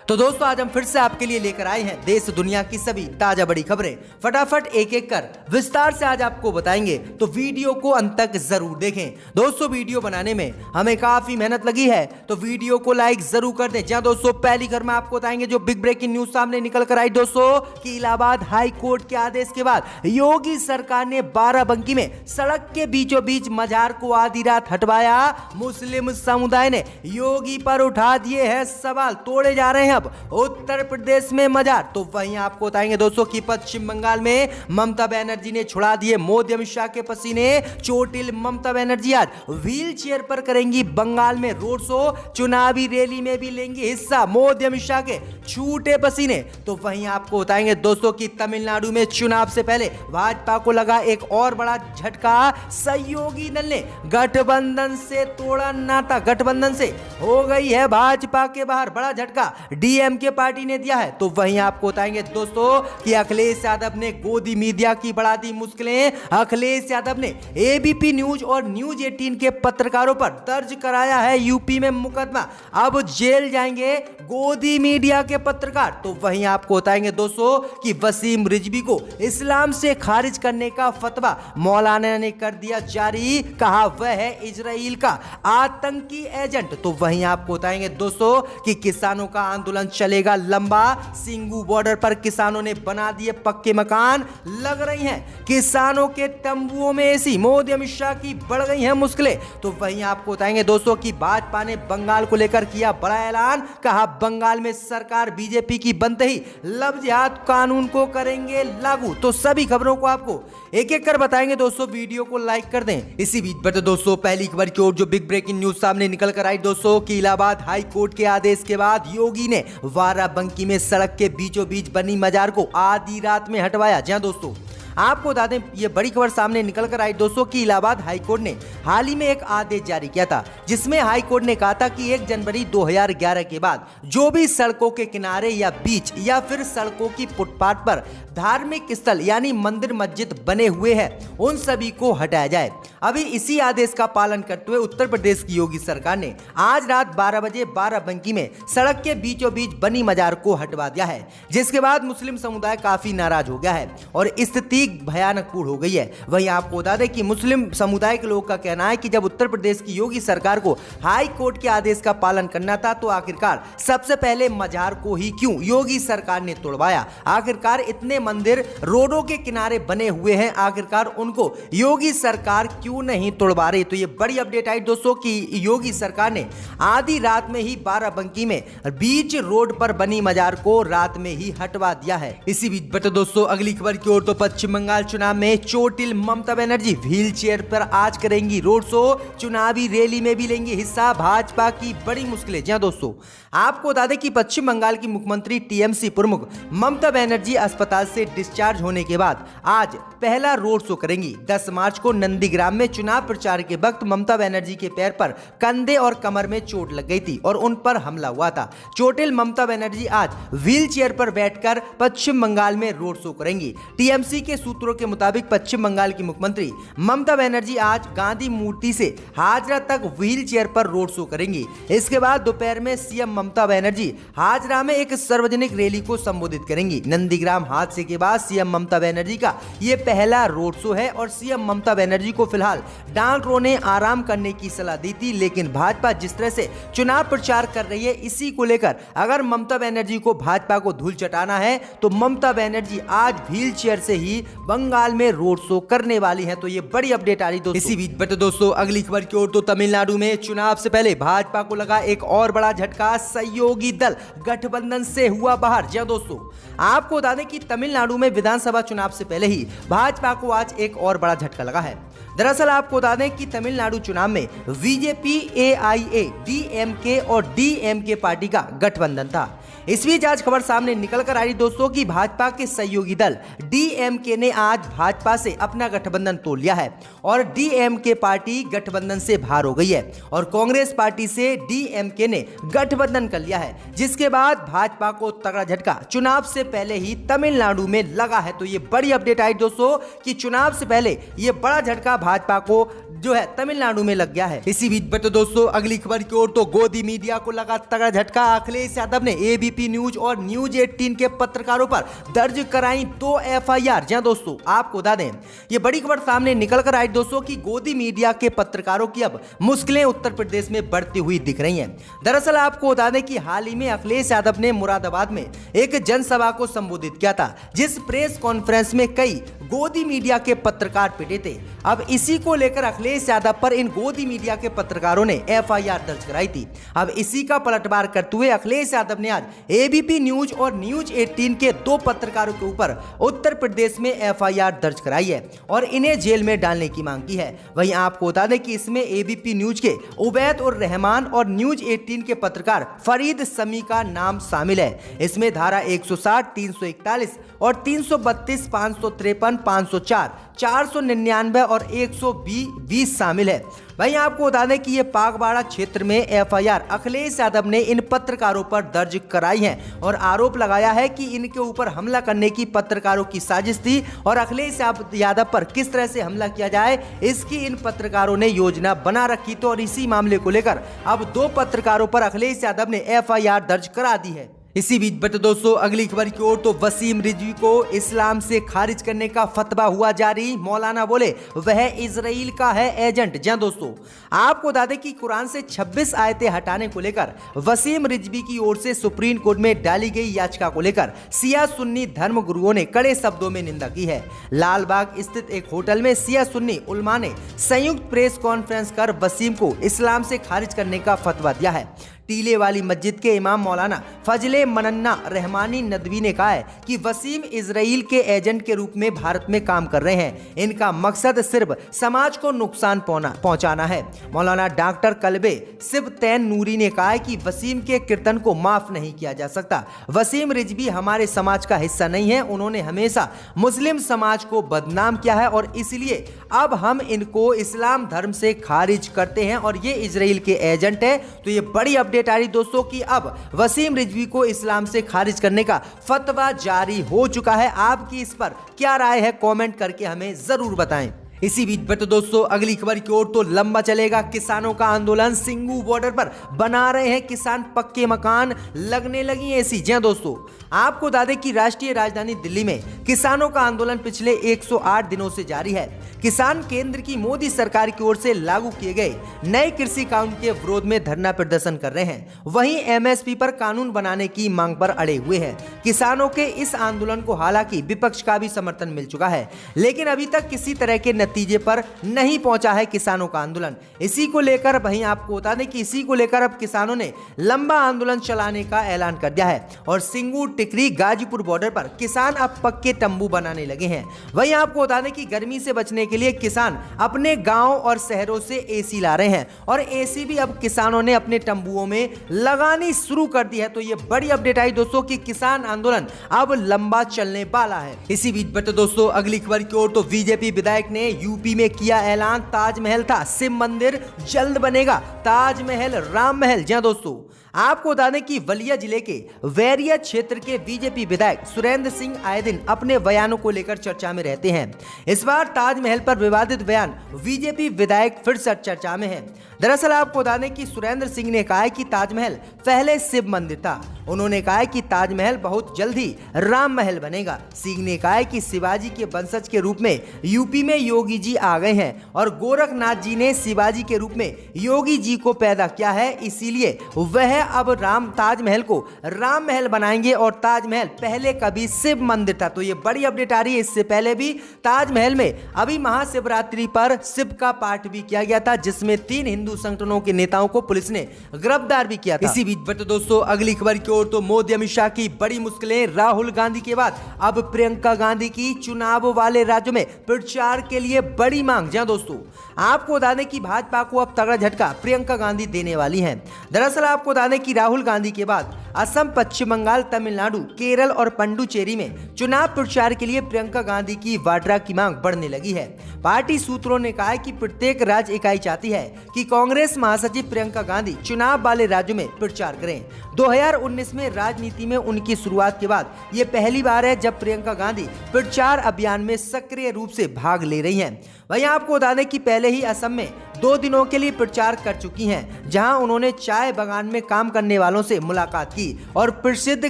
तो दोस्तों आज हम फिर से आपके लिए लेकर आए हैं देश दुनिया की सभी ताजा बड़ी खबरें। फटाफट एक एक कर विस्तार से आज आपको बताएंगे, तो वीडियो को अंत तक जरूर देखें। दोस्तों वीडियो बनाने में हमें काफी मेहनत लगी है, तो वीडियो को लाइक जरूर कर दें। जहां दोस्तों पहली खबर में आपको बताएंगे जो बिग ब्रेकिंग न्यूज सामने निकल कर आई दोस्तों कि इलाहाबाद हाई कोर्ट के आदेश के बाद योगी सरकार ने बाराबंकी में सड़क के बीचों बीच मजार को आधी रात हटवाया। मुस्लिम समुदाय ने योगी पर उठा दिए हैं सवाल, तोड़े जा रहे हैं अब उत्तर प्रदेश में मजार। तो वहीं आपको बताएंगे दोस्तों कि पश्चिम बंगाल में ममता बनर्जी ने छुड़ा दिए मोदी अमित शाह के पसीने। चोटिल ममता बनर्जी आज व्हील चेयर पर करेंगी बंगाल में रोड शो, चुनावी रैली में भी लेंगी हिस्सा मोदी अमित शाह के छूटे पसीने। तो वहीं आपको बताएंगे दोस्तों कि तमिलनाडु में चुनाव से पहले भाजपा को लगा एक और बड़ा झटका। सहयोगी दल ने गठबंधन से तोड़ा नाता, गठबंधन से हो गई है भाजपा के बाहर। बड़ा झटका डीएमके पार्टी ने दिया है। तो वहीं आपको बताएंगे दोस्तों कि अखिलेश यादव ने गोदी मीडिया की बढ़ा दी मुश्किलें। अखिलेश यादव ने एबीपी न्यूज और न्यूज 18 के पत्रकारों पर दर्ज कराया है यूपी में मुकदमा। अब जेल जाएंगे गोदी मीडिया के पत्रकार। तो वहीं आपको बताएंगे दोस्तों कि वसीम रिजवी को इस्लाम से खारिज करने का फतवा मौलाना ने कर दिया जारी, कहा वह है इजराइल का आतंकी एजेंट। तो वहीं आपको बताएंगे दोस्तों कि किसानों का आंदोलन चलेगा लंबा। सिंगू बॉर्डर पर किसानों ने बना दिए पक्के मकान, लग रही हैं किसानों के तंबुओं में एसी। मोदी अमित शाह की बढ़ गई हैं मुश्किलें। तो वहीं आपको बताएंगे दोस्तों कि भाजपा ने बंगाल को लेकर किया बड़ा ऐलान, कहा बंगाल में सरकार बीजेपी की बनते ही लव जिहाद कानून को करेंगे लागू। तो सभी खबरों को आपको एक एक कर बताएंगे दोस्तों, वीडियो को लाइक कर दें। इसी बीच पर तो दोस्तों पहली खबर की ओर जो बिग ब्रेकिंग न्यूज सामने निकल कर आई दोस्तों कि इलाहाबाद हाई कोर्ट के आदेश के बाद योगी ने बाराबंकी में सड़क के बीचों बीच बनी मजार को आधी रात में हटवाया। जहां दोस्तों आपको बता दें ये बड़ी खबर सामने निकल कर आई दोस्तों कि इलाहाबाद हाईकोर्ट ने हाल ही में एक आदेश जारी किया था, जिसमें हाईकोर्ट ने कहा था कि 1 जनवरी 2011 के बाद जो भी सड़कों के किनारे या बीच या फिर सड़कों की फुटपाथ पर धार्मिक स्थल यानी मंदिर मस्जिद बने हुए हैं उन सभी को हटाया जाए। अभी इसी आदेश का पालन करते हुए उत्तर प्रदेश की योगी सरकार ने आज रात 12 बजे बाराबंकी में सड़क के बीचों बीच बनी मजार को हटवा दिया है, जिसके बाद मुस्लिम समुदाय काफी नाराज हो गया है और स्थिति भयानकपूर्ण हो गई है। वहीं आपको बता दें कि मुस्लिम समुदाय के लोगों का कहना है कि जब उत्तर प्रदेश की योगी सरकार को हाई कोर्ट के आदेश का पालन करना था तो आखिरकार सबसे पहले मजार को ही क्यों योगी सरकार ने तोड़वाया। आखिरकार इतने मंदिर रोडों के किनारे बने हुए हैं, आखिरकार उनको योगी सरकार क्यों नहीं तोड़वा रही। तो ये बड़ी अपडेट आई दोस्तों कि योगी सरकार ने आधी रात में ही बाराबंकी में बीच रोड पर बनी मजार को रात में ही हटवा दिया है। इसी बीच बता दोस्तों अगली खबर की ओर तो पश्चिम बंगाल चुनाव में चोटिल ममता बनर्जी व्हील चेयर पर आज करेंगी रोड शो, चुनावी रैली में भी लेंगी हिस्सा। भाजपा की बड़ी मुश्किलें। जी हां दोस्तों आपको बता दें कि पश्चिम बंगाल की मुख्यमंत्री टीएमसी प्रमुख ममता बनर्जी अस्पताल से डिस्चार्ज होने के बाद आज पहला रोड शो करेंगी। 10 मार्च को नंदीग्राम में चुनाव प्रचार के वक्त ममता बनर्जी के पैर पर कंधे और कमर में चोट लग गई थी और उन पर हमला हुआ था। चोटिल ममता बनर्जी आज व्हील चेयर पर बैठकर पश्चिम बंगाल में रोड शो करेंगी। टीएमसी के सूत्रों के मुताबिक पश्चिम बंगाल की मुख्यमंत्री ममता बनर्जी आज गांधी मूर्ति से हाजरा तक व्हील चेयर पर रोड शो करेंगी। इसके बाद दोपहर में सीएम ममता बनर्जी हाजरा में एक सार्वजनिक रैली को संबोधित करेंगी। नंदीग्राम हादसे के बाद सीएम ममता बनर्जी का यह पहला रोड शो है और सीएम ममता बनर्जी को फिलहाल डॉक्टरों ने आराम करने की सलाह दी थी, लेकिन भाजपा जिस तरह से चुनाव प्रचार कर रही है इसी को लेकर अगर ममता बनर्जी को भाजपा को धूल चटाना है तो ममता बनर्जी आज व्हील चेयर से ही बंगाल में रोड शो करने वाली है। तो ये बड़ी अपडेट आ रही दोस्तों। इसी बीच बता दोस्तों अगली खबर की ओर तो तमिलनाडु में चुनाव से पहले भाजपा को लगा एक और बड़ा झटका। सहयोगी दल गठबंधन से हुआ बाहर। जी दोस्तों आपको बता दें कि तमिलनाडु में विधानसभा चुनाव से पहले ही भाजपा को आज एक और बड़ा झटका लगा है। दरअसल आपको बता दें कि तमिलनाडु चुनाव में बीजेपी, एआईए, डीएमके और डीएमके पार्टी का गठबंधन था। इस बीच आज खबर सामने निकल कर आई दोस्तों कि भाजपा के सहयोगी दल डीएमके ने आज भाजपा से अपना गठबंधन तोड़ लिया है और डीएमके पार्टी गठबंधन से बाहर हो गई है और कांग्रेस पार्टी से डीएमके ने गठबंधन कर लिया है, जिसके बाद भाजपा को तगड़ा झटका चुनाव से पहले ही तमिलनाडु में लगा है। तो ये बड़ी अपडेट आई दोस्तों कि चुनाव से पहले ये बड़ा झटका भाजपा को जो है तमिलनाडु में लग गया है। इसी बीच बट दोस्तों अगली खबर की ओर तो गोदी मीडिया को लगा तगड़ा झटका। अखिलेश यादव ने एबीपी न्यूज और न्यूज 18 के पत्रकारों पर दर्ज कराई 2 एफआईआर। जी दोस्तों, आपको बता दें ये बड़ी खबर सामने निकल कर आई दोस्तों कि गोदी मीडिया के पत्रकारों की अब मुश्किलें उत्तर प्रदेश में बढ़ती हुई दिख रही हैं। दरअसल आपको बता दें कि हाल ही में अखिलेश यादव ने मुरादाबाद में एक जनसभा को संबोधित किया था, जिस प्रेस कॉन्फ्रेंस में कई गोदी मीडिया के पत्रकार पिटे थे। अब इसी को लेकर अखिलेश यादव पर इन गोदी मीडिया के पत्रकारों ने एफआईआर दर्ज कराई थी। अब इसी का पलटवार करते हुए अखिलेश यादव ने आज एबीपी न्यूज और न्यूज 18 के 2 पत्रकारों के ऊपर उत्तर प्रदेश में एफआईआर दर्ज कराई है और इन्हें जेल में डालने की मांग की है। वहीं आपको बता दें कि इसमें एबीपी न्यूज के उबैद उर रहमान और न्यूज 18 के पत्रकार फरीद समी का नाम शामिल है। इसमें धारा 160, 341 और 332, 553, 504, 499 और 120 शामिल है। वहीं आपको बता दें कि ये पागबाड़ा क्षेत्र में एफआईआर अखिलेश यादव ने इन पत्रकारों पर दर्ज कराई है और आरोप लगाया है कि इनके ऊपर हमला करने की पत्रकारों की साजिश थी और अखिलेश यादव पर किस तरह से हमला किया जाए इसकी इन पत्रकारों ने योजना बना रखी। तो और इसी मामले को लेकर अब 2 पत्रकारों पर अखिलेश यादव ने एफआईआर दर्ज करा दी है। इसी बीच बट दोस्तों अगली खबर की ओर तो वसीम रिजवी को इस्लाम से खारिज करने का फतवा हुआ जारी। मौलाना बोले वह इजराइल का है एजेंट। जी दोस्तों, आपको बता दें कि कुरान से 26 आयतें हटाने को लेकर वसीम रिजवी की ओर से सुप्रीम कोर्ट में डाली गई याचिका को लेकर शिया सुन्नी धर्म गुरुओं ने कड़े शब्दों में निंदा की है। लालबाग स्थित एक होटल में शिया सुन्नी उलमा ने संयुक्त प्रेस कॉन्फ्रेंस कर वसीम को इस्लाम से खारिज करने का फतवा दिया है। टीले वाली मस्जिद के इमाम मौलाना फजले मनन्ना रहमानी नदवी ने कहा है कि वसीम इजराइल के एजेंट के रूप में भारत में काम कर रहे हैं। इनका मकसद सिर्फ समाज को नुकसान पहुंचाना है। मौलाना डॉक्टर कल्बे सिबतैन नूरी ने कहा है कि वसीम के कीर्तन को माफ नहीं किया जा सकता। वसीम रिजवी हमारे समाज का हिस्सा नहीं है। उन्होंने हमेशा मुस्लिम समाज को बदनाम किया है और इसलिए अब हम इनको इस्लाम धर्म से खारिज करते हैं और ये इजराइल के एजेंट है। तो ये बड़ी अपडेट आ रही दोस्तों कि अब वसीम रिजवी को इस्लाम से खारिज करने का फतवा जारी हो चुका है। आपकी इस पर क्या राय है कमेंट करके हमें जरूर बताएं। इसी बीच बट दोस्तों अगली खबर की ओर तो लंबा चलेगा किसानों का आंदोलन। सिंगू बॉर्डर पर बना रहे हैं किसान पक्के मकान, लगने लगी एसी। जी दोस्तों, आपको बता दें कि राष्ट्रीय राजधानी दिल्ली में किसानों का आंदोलन पिछले 108 दिनों से जारी है। किसान केंद्र की मोदी सरकार की ओर से लागू किए गए नए कृषि कानून के विरोध में धरना प्रदर्शन कर रहे हैं। वहीं एमएसपी पर कानून बनाने की मांग पर अड़े हुए हैं। किसानों के इस आंदोलन को हालांकि विपक्ष का भी समर्थन मिल चुका है, लेकिन अभी तक किसी तरह के नतीजे पर नहीं पहुंचा है किसानों का आंदोलन। इसी को लेकर वहीं आपको बता दें कि इसी को लेकर अब किसानों ने लंबा आंदोलन चलाने का ऐलान कर दिया है और सिंगू टिकरी गाजीपुर बॉर्डर पर किसान अब पक्के तंबू बनाने लगे हैं। वहीं आपको बता दें कि गर्मी से बचने के लिए किसान अपने गांव और शहरों से एसी ला रहे हैं और एसी भी अब किसानों ने अपने तंबुओं में लगानी शुरू कर दी है। तो ये बड़ी अपडेट आई दोस्तों कि किसान आंदोलन अब लंबा चलने वाला है। इसी बीच बट दोस्तों अगली खबर की ओर तो बीजेपी विधायक ने यूपी में किया ऐलान। ताजमहल था शिव मंदिर, जल्द बनेगा ताजमहल राम महल। जी दोस्तों, आपको बता दें कि बलिया जिले के वैरिया क्षेत्र के बीजेपी विधायक सुरेंद्र सिंह आए दिन अपने बयानों को लेकर चर्चा में रहते हैं। इस बार ताजमहल पर विवादित बयान बीजेपी विधायक फिर से चर्चा में है। दरअसल आपको बता दें कि सुरेंद्र सिंह ने कहा है कि ताजमहल पहले शिव मंदिर था। उन्होंने कहा है कि ताजमहल बहुत जल्द ही राम महल बनेगा। सिंह ने कहा है कि शिवाजी के वंशज के रूप में यूपी में योगी जी आ गए हैं और गोरखनाथ जी ने शिवाजी के रूप में योगी जी को पैदा किया है, इसीलिए वह अब ताजमहल को राम महल बनाएंगे और ताजमहल पहले कभी शिव मंदिर था। तो ये बड़ी अपडेट आ रही है। इससे पहले भी ताजमहल में अभी महाशिवरात्रि पर शिव का पाठ भी किया गया था, जिसमें 3 हिंदू संगठनों के नेताओं को पुलिस ने गिरफ्तार भी किया था। इसी बीच बट दोस्तों अगली खबर की ओर तो मोदी अमित शाह की बड़ी मुश्किलें। राहुल गांधी के बाद अब प्रियंका गांधी की चुनाव वाले राज्यों में प्रचार के लिए बड़ी मांग। जहां दोस्तों आपको बता दें कि भाजपा को अब तगड़ा झटका प्रियंका गांधी देने वाली हैं। दरअसल आपको बता दें कि राहुल गांधी के बाद असम, पश्चिम बंगाल, तमिलनाडु, केरल और पुडुचेरी में चुनाव प्रचार के लिए प्रियंका गांधी की वाड्रा की मांग बढ़ने लगी है। पार्टी सूत्रों ने कहा है कि प्रत्येक राज्य इकाई चाहती है कि कांग्रेस महासचिव प्रियंका गांधी चुनाव वाले राज्यों में प्रचार करें। 2019 में राजनीति में उनकी शुरुआत के बाद ये पहली बार है जब प्रियंका गांधी प्रचार अभियान में सक्रिय रूप से भाग ले रही हैं। वहीं आपको बता दें कि पहले ही असम में 2 दिनों के लिए प्रचार कर चुकी हैं, जहां उन्होंने चाय बागान में काम करने वालों से मुलाकात की और प्रसिद्ध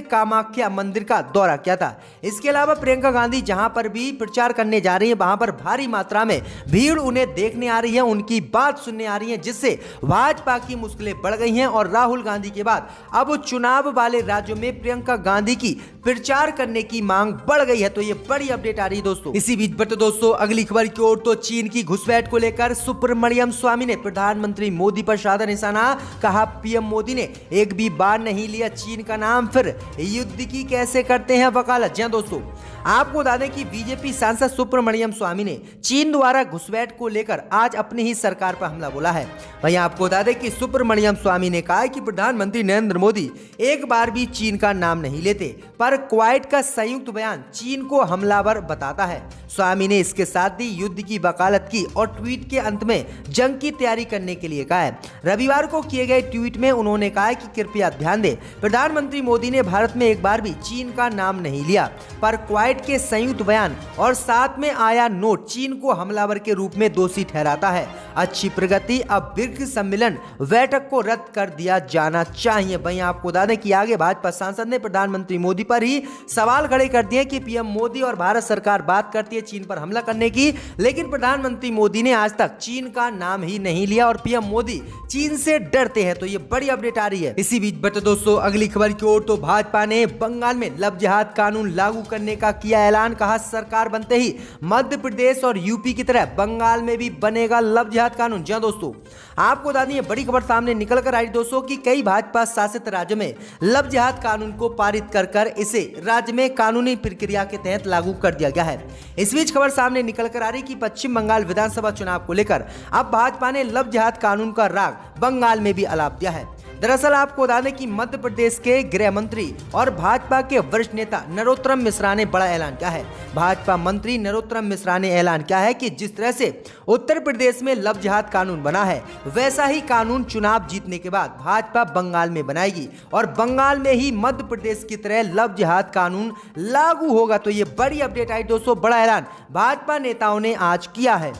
कामाख्या मंदिर का दौरा किया था। इसके अलावा प्रियंका गांधी जहां पर भी प्रचार करने जा रही हैं, वहां पर भारी मात्रा में भीड़ उन्हें देखने आ रही है, उनकी बात सुनने आ रही है, जिससे भाजपा की मुश्किलें बढ़ गई हैं और राहुल गांधी के बाद अब चुनाव वाले राज्यों में प्रियंका गांधी की प्रचार करने की मांग बढ़ गई है। तो ये बड़ी अपडेट आ रही है दोस्तों। इसी बीच बट दोस्तों अगली खबर की ओर, तो चीन की घुसपैठ को लेकर सुब्रमण्यम स्वामी ने प्रधानमंत्री मोदी पर साधा निशाना। कहा, पीएम मोदी ने एक भी बार नहीं लिया चीन का नाम, फिर युद्ध की कैसे करते हैं वकालत। जी दोस्तों, आपको बता दें कि बीजेपी सांसद सुब्रमण्यम स्वामी ने चीन द्वारा घुसपैठ को लेकर आज अपनी ही सरकार पर हमला बोला है। वहीं आपको बता दें कि सुब्रमण्यम स्वामी ने कहा कि प्रधानमंत्री नरेंद्र मोदी एक बार भी चीन का नाम नहीं लेते, पर क्वाइट का संयुक्त बयान चीन को हमलावर बताता है। स्वामी ने इसके साथ ही युद्ध की वकालत की और ट्वीट के अंत में जंग की तैयारी करने के लिए कहा है। रविवार को किए गए ट्वीट में उन्होंने कहा कि कृपया ध्यान दें, प्रधानमंत्री मोदी ने भारत में एक बार भी चीन का नाम नहीं लिया, पर क्वाइट के संयुक्त बयान और साथ में आया नोट चीन को हमलावर के रूप में दोषी ठहराता है। अच्छी प्रगति, अब ब्रिक्स सम्मेलन बैठक को रद्द कर दिया जाना चाहिए। वहीं आपको बता दें कि आगे भाजपा सांसद ने प्रधानमंत्री मोदी पर ही सवाल खड़े कर दिए कि पीएम मोदी और भारत सरकार बात करती है चीन पर हमला करने की, लेकिन प्रधानमंत्री मोदी ने आज तक चीन का नाम ही नहीं लिया और पीएम मोदी चीन से डरते हैं। तो ये बड़ी अपडेट आ रही है। इसी बीच बट दोस्तों अगली खबर की ओर, तो भाजपा ने बंगाल में लव जिहाद कानून लागू करने का किया ऐलान। कहा, सरकार बनते ही मध्य प्रदेश और यूपी की तरह बंगाल में भी बनेगा लव जिहाद कानून। जी दोस्तों, आपको बता दें बड़ी खबर सामने निकल कर आई दोस्तों कि कई भाजपा शासित राज्यों में लव जिहाद कानून को पारित कर इसे राज्य में कानूनी प्रक्रिया के तहत लागू कर दिया गया है। इस बीच खबर सामने निकल कर आ रही कि पश्चिम बंगाल विधानसभा चुनाव को लेकर अब भाजपा ने लव जिहाद कानून का राग बंगाल में भी अलाप दिया है। दरअसल आपको बता दें कि मध्य प्रदेश के गृह मंत्री और भाजपा के वरिष्ठ नेता नरोत्तम मिश्रा ने बड़ा ऐलान किया है। भाजपा मंत्री नरोत्तम मिश्रा ने ऐलान किया है कि जिस तरह से उत्तर प्रदेश में लव जिहाद कानून बना है, वैसा ही कानून चुनाव जीतने के बाद भाजपा बंगाल में बनाएगी और बंगाल में ही मध्य प्रदेश की तरह लव जिहाद कानून लागू होगा। तो ये बड़ी अपडेट आई दोस्तों, बड़ा ऐलान भाजपा नेताओं ने आज किया है।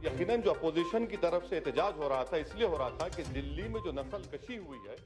यकीनन जो अपोजिशन की तरफ से एहतजाज हो रहा था, इसलिए हो रहा था कि दिल्ली में जो नस्ल कशी हुई है